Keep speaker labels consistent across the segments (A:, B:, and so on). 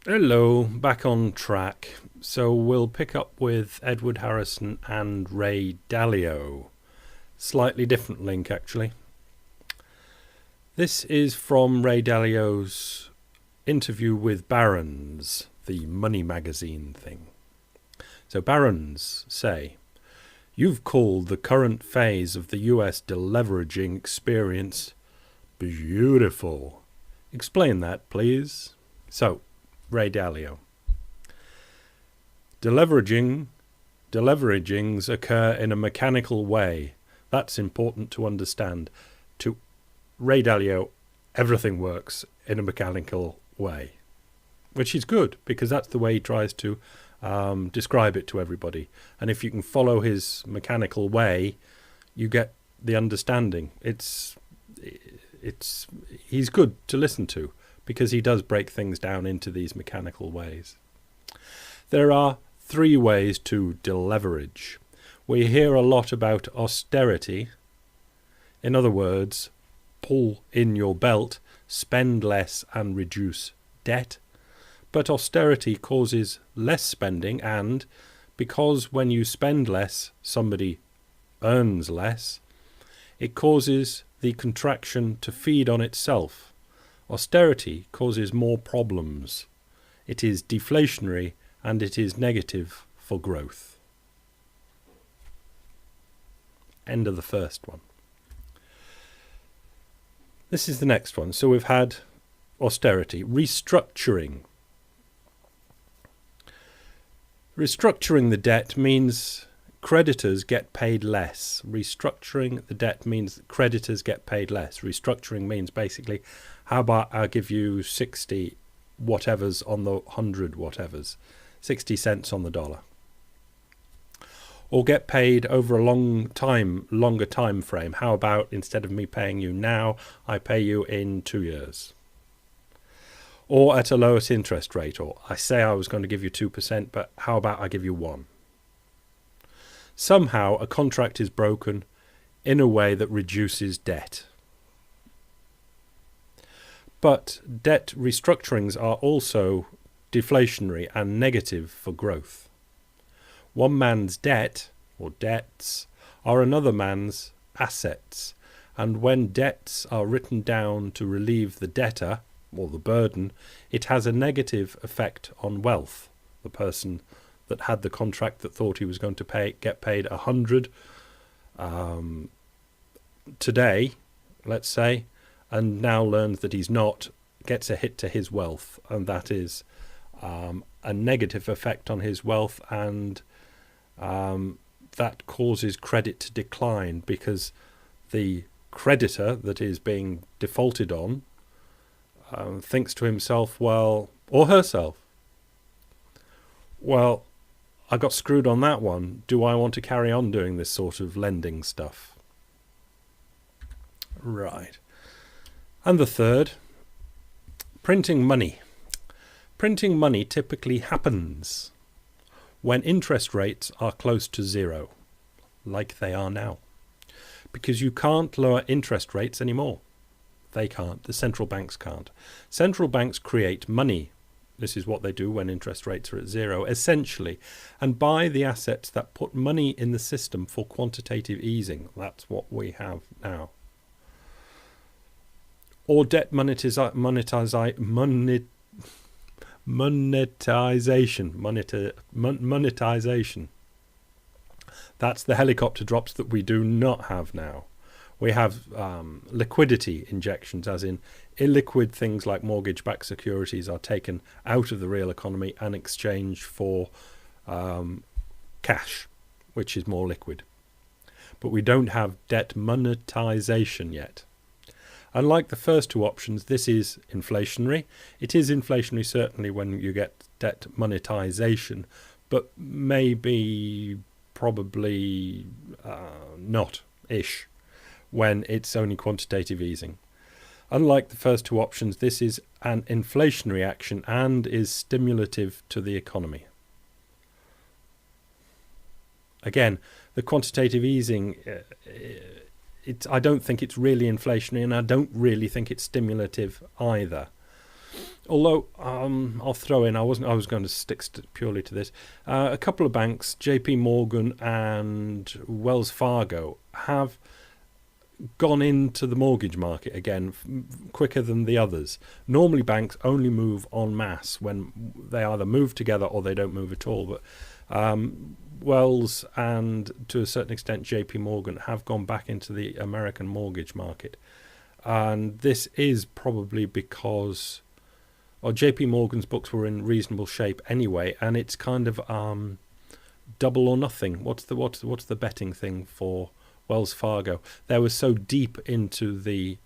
A: Hello, back on track. So we'll pick up with Edward Harrison and Ray Dalio. Slightly different link, actually. This is from Ray Dalio's interview with Barron's, the money magazine thing. So Barron's say, "You've called the current phase of the US deleveraging experience beautiful. Explain that, please." So, Ray Dalio. Deleveragings occur in a mechanical way. That's important to understand. To Ray Dalio, everything works in a mechanical way, which is good because that's the way he tries to describe it to everybody. And if you can follow his mechanical way, you get the understanding. He's good to listen to, because he does break things down into these mechanical ways. There are 3 ways to deleverage. We hear a lot about austerity. In other words, pull in your belt, spend less and reduce debt. But austerity causes less spending, and because when you spend less, somebody earns less, it causes the contraction to feed on itself. Austerity causes more problems. It is deflationary and it is negative for growth. End of the first one. This is the next one. So we've had austerity. Restructuring. Restructuring the debt means creditors get paid less. Restructuring the debt means creditors get paid less. Restructuring means basically, how about I give you 60 whatevers on the 100 whatevers, 60 cents on the dollar. Or get paid over a longer time frame. How about instead of me paying you now, I pay you in 2 years. Or at a lowest interest rate. Or I say I was going to give you 2%, but how about I give you 1%? Somehow a contract is broken in a way that reduces debt. But debt restructurings are also deflationary and negative for growth. One man's debt, or debts, are another man's assets, and when debts are written down to relieve the debtor, or the burden, it has a negative effect on wealth. The person that had the contract that thought he was going to get paid 100 today, let's say, and now learns that he's not, gets a hit to his wealth, and that is a negative effect on his wealth, and that causes credit to decline because the creditor that is being defaulted on thinks to himself, well, or herself, well, I got screwed on that one. Do I want to carry on doing this sort of lending stuff? Right. And the third, printing money. Printing money typically happens when interest rates are close to 0, like they are now. Because you can't lower interest rates anymore. They can't. The central banks can't. Central banks create money. This is what they do when interest rates are at 0, essentially, and buy the assets that put money in the system for quantitative easing. That's what we have now. Or debt monetization. That's the helicopter drops that we do not have now. We have liquidity injections, as in illiquid things like mortgage-backed securities are taken out of the real economy and exchanged for cash, which is more liquid. But we don't have debt monetization yet. Unlike the first 2 options, this is inflationary. It is inflationary certainly when you get debt monetization, but maybe probably not-ish when it's only quantitative easing. Unlike the first 2 options, this is an inflationary action and is stimulative to the economy. Again, the quantitative easing, I don't think it's really inflationary, and I don't really think it's stimulative either. Although I'll throw in, I was going to stick purely to this. A couple of banks, J.P. Morgan and Wells Fargo, have gone into the mortgage market again quicker than the others. Normally banks only move en masse when they either move together or they don't move at all. But Wells and to a certain extent JP Morgan have gone back into the American mortgage market. And this is probably because JP Morgan's books were in reasonable shape anyway, and it's kind of double or nothing. What's the betting thing for Wells Fargo? They were so deep into the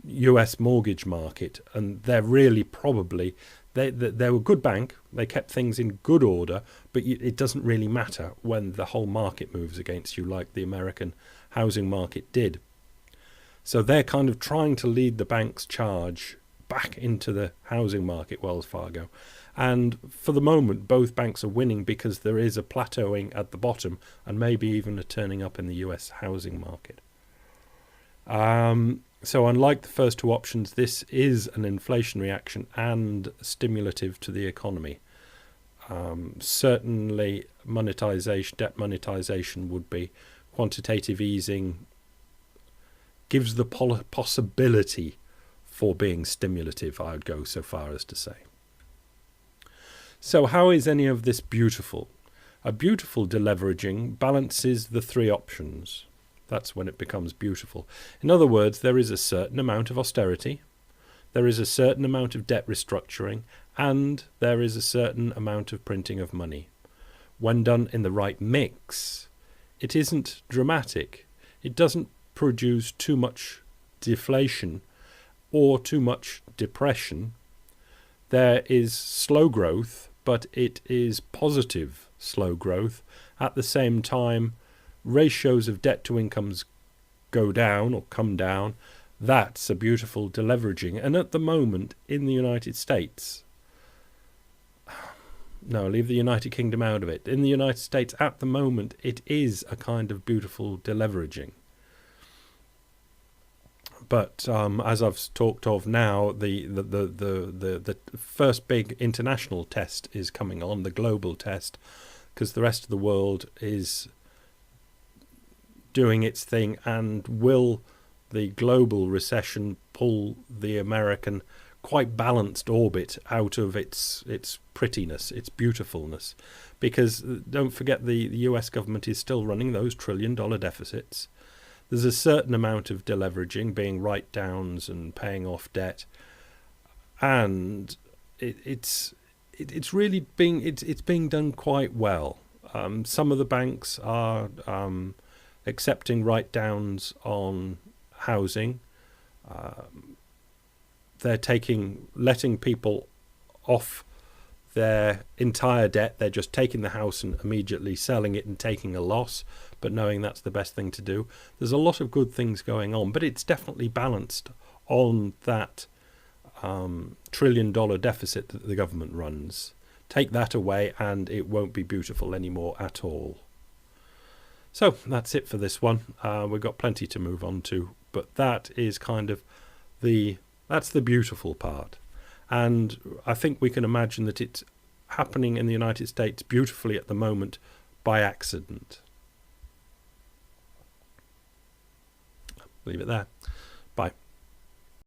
A: US mortgage market, and they're really probably they were a good bank. They kept things in good order, but it doesn't really matter when the whole market moves against you, like the American housing market did. So they're kind of trying to lead the bank's charge back into the housing market, Wells Fargo. And for the moment, both banks are winning because there is a plateauing at the bottom and maybe even a turning up in the US housing market. So unlike the first two options, this is an inflation reaction and stimulative to the economy. Certainly debt monetization would be. Quantitative easing gives the possibility for being stimulative, I would go so far as to say. So how is any of this beautiful? A beautiful deleveraging balances the three options. That's when it becomes beautiful. In other words, there is a certain amount of austerity, there is a certain amount of debt restructuring, and there is a certain amount of printing of money. When done in the right mix, it isn't dramatic. It doesn't produce too much deflation or too much depression. There is slow growth, but it is positive slow growth. At the same time, ratios of debt to incomes go down or come down. That's a beautiful deleveraging. And at the moment in the United States, no, leave the United Kingdom out of it. In the United States at the moment, it is a kind of beautiful deleveraging. But as I've talked of now, the first big international test is coming on, the global test, because the rest of the world is doing its thing. And will the global recession pull the American quite balanced orbit out of its prettiness, its beautifulness? Because don't forget, the US government is still running those $1 trillion deficits. There's a certain amount of deleveraging, being write-downs and paying off debt, and it's really being done quite well. Some of the banks are accepting write-downs on housing. They're letting people off their entire debt. They're just taking the house and immediately selling it and taking a loss, but knowing that's the best thing to do. There's a lot of good things going on, but it's definitely balanced on that $1 trillion deficit that the government runs. Take that away and it won't be beautiful anymore at all. So that's it for this one. We've got plenty to move on to, but that is kind of that's the beautiful part. And I think we can imagine that it's happening in the United States beautifully at the moment by accident. Leave it there. Bye.